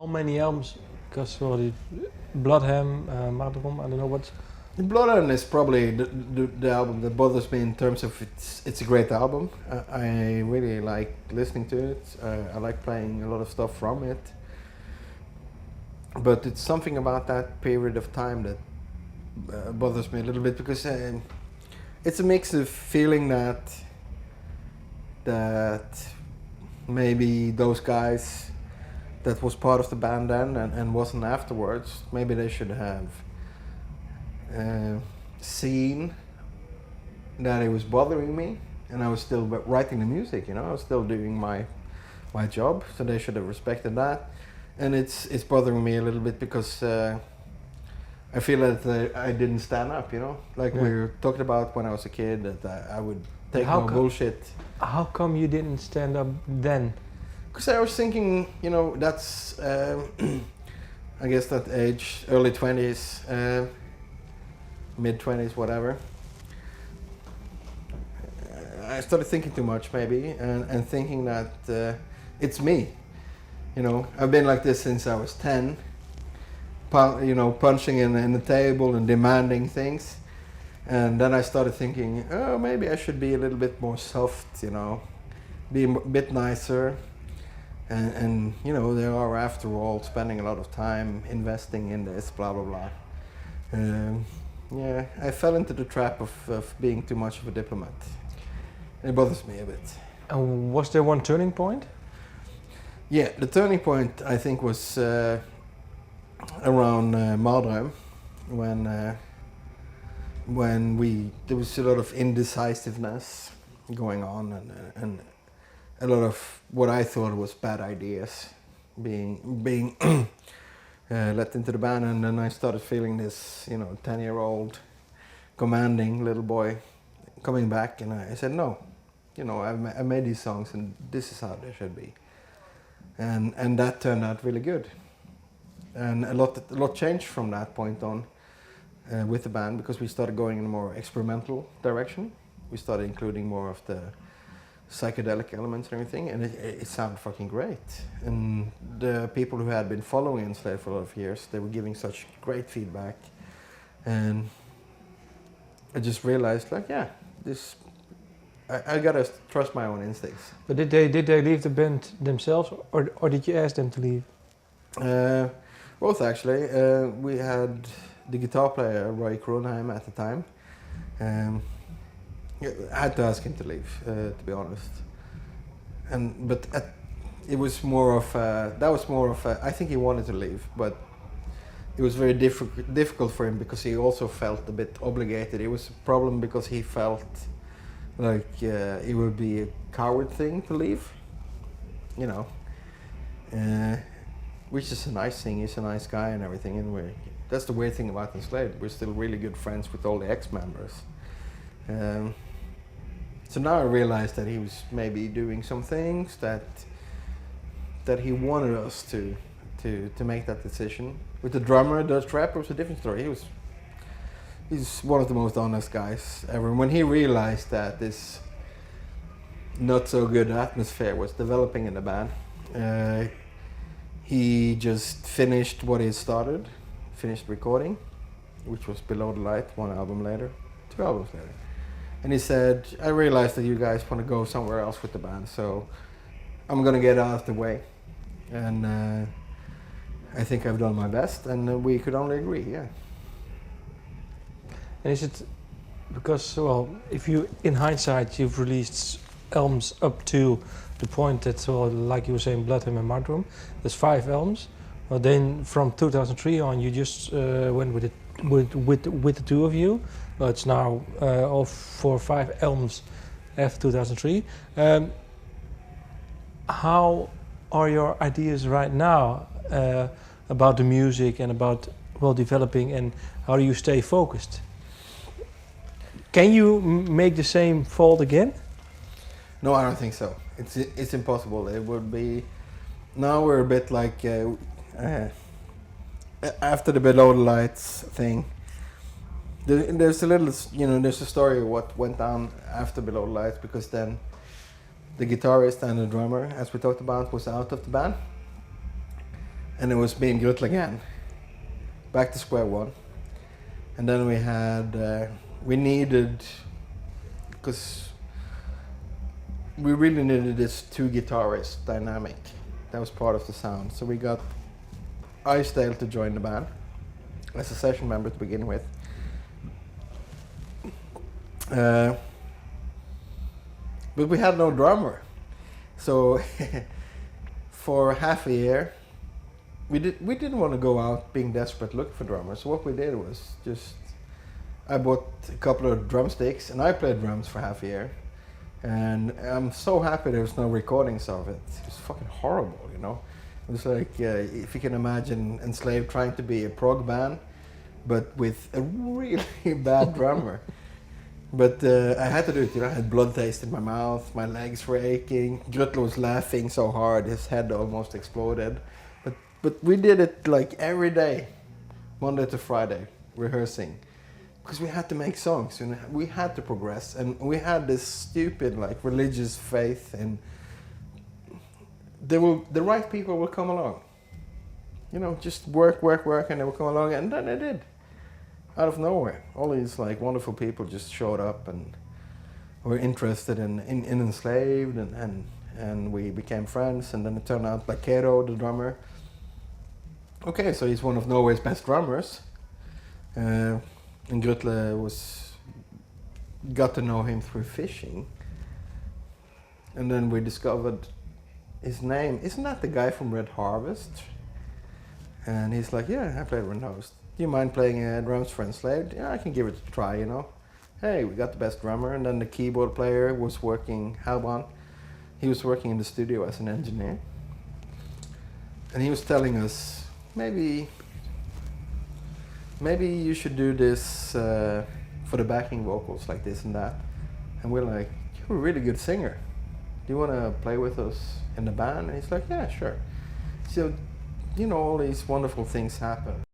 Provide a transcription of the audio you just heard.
How many albums? Because the Bloodham, Madrom, I don't know what. Bloodham is probably the album that bothers me in terms of it's a great album. I really like listening to it. I like playing a lot of stuff from it. But it's something about that period of time that bothers me a little bit because it's a mix of feeling that maybe those guys that was part of the band then and wasn't afterwards, maybe they should have seen that it was bothering me, and I was still writing the music. I was still doing my job, so they should have respected that. And it's bothering me a little bit because I feel that I didn't stand up. Like we were talking about when I was a kid, that I would take no bullshit. How come you didn't stand up then? Because I was thinking, that's I guess that age, early 20s. Mid-20s, whatever. I started thinking too much, maybe, and thinking that it's me. I've been like this since I was 10. Punching in the table and demanding things. And then I started thinking, oh, maybe I should be a little bit more soft, be a bit nicer. And they are, after all, spending a lot of time investing in this, blah, blah, blah. Yeah, I fell into the trap of being too much of a diplomat. It bothers me a bit. And was there one turning point? Yeah, the turning point I think was around Madrom, when there was a lot of indecisiveness going on and a lot of what I thought was bad ideas being let into the band, and then I started feeling this 10-year-old commanding little boy coming back, and I said no, I made these songs and this is how they should be, and that turned out really good, and a lot changed from that point on with the band, because we started going in a more experimental direction. We started including more of the psychedelic elements and everything, and it sounded fucking great. And the people who had been following Enslaved for a lot of years, they were giving such great feedback, and I just realized, like, yeah, this I gotta trust my own instincts. But did they leave the band themselves, or did you ask them to leave? Both, actually. We had the guitar player Roy Kronheim at the time. I had to ask him to leave, to be honest. But it was more of I think he wanted to leave, but it was very difficult for him because he also felt a bit obligated. It was a problem because he felt like it would be a coward thing to leave, which is a nice thing. He's a nice guy and everything, and that's the weird thing about Enslaved. We're still really good friends with all the ex-members. So now I realized that he was maybe doing some things that he wanted us to make that decision. With the drummer, Dutch rapper, was a different story. He's one of the most honest guys ever. And when he realized that this not so good atmosphere was developing in the band, he just finished what he had started, finished recording, which was Below the Light, 2 albums later. And he said, I realized that you guys want to go somewhere else with the band, so I'm going to get out of the way. And I think I've done my best, and we could only agree, yeah. And is it because, well, if you, in hindsight, you've released albums up to the point that, well, like you were saying, Bloodham and Madrom, there's 5 albums. Well, then from 2003 on, you just went with the two of you. Well, it's now all 4 or 5 albums after 2003. How are your ideas right now about the music and about, well, developing, and how do you stay focused? Can you make the same fault again? No, I don't think so. It's impossible. It would be. Now we're a bit like after the Below the Lights thing. There's a little, there's a story of what went down after Below the Lights, because then the guitarist and the drummer, as we talked about, was out of the band. And it was me and Grutle again, back to square one. And then we had, we needed, because we really needed this two guitarist dynamic. That was part of the sound. So we got Icedale to join the band as a session member to begin with. But we had no drummer. So for half a year, we didn't want to go out being desperate looking for drummers. So what we did was just, I bought a couple of drumsticks and I played drums for half a year. And I'm so happy there was no recordings of it. It was fucking horrible, you know. It was like, if you can imagine Enslaved trying to be a prog band, but with a really bad drummer. But I had to do it, you know. I had blood taste in my mouth, my legs were aching. Grutle was laughing so hard, his head almost exploded. But we did it like every day, Monday to Friday, rehearsing. Because we had to make songs, you know, we had to progress, and we had this stupid like religious faith, and the right people will come along. You know, just work, and they will come along, and then they did. Out of nowhere, all these like wonderful people just showed up and were interested in Enslaved, and we became friends, and then it turned out like Kero, the drummer. Okay, so he's one of Norway's best drummers. And Grutle got to know him through fishing. And then we discovered his name. Isn't that the guy from Red Harvest? And he's like, yeah, I played Red Harvest. Do you mind playing drums for Enslaved? Yeah, I can give it a try, you know. Hey, we got the best drummer. And then the keyboard player was working, Halban. He was working in the studio as an engineer. And he was telling us, maybe you should do this for the backing vocals, like this and that. And we're like, you're a really good singer. Do you want to play with us in the band? And he's like, yeah, sure. So, you know, all these wonderful things happen.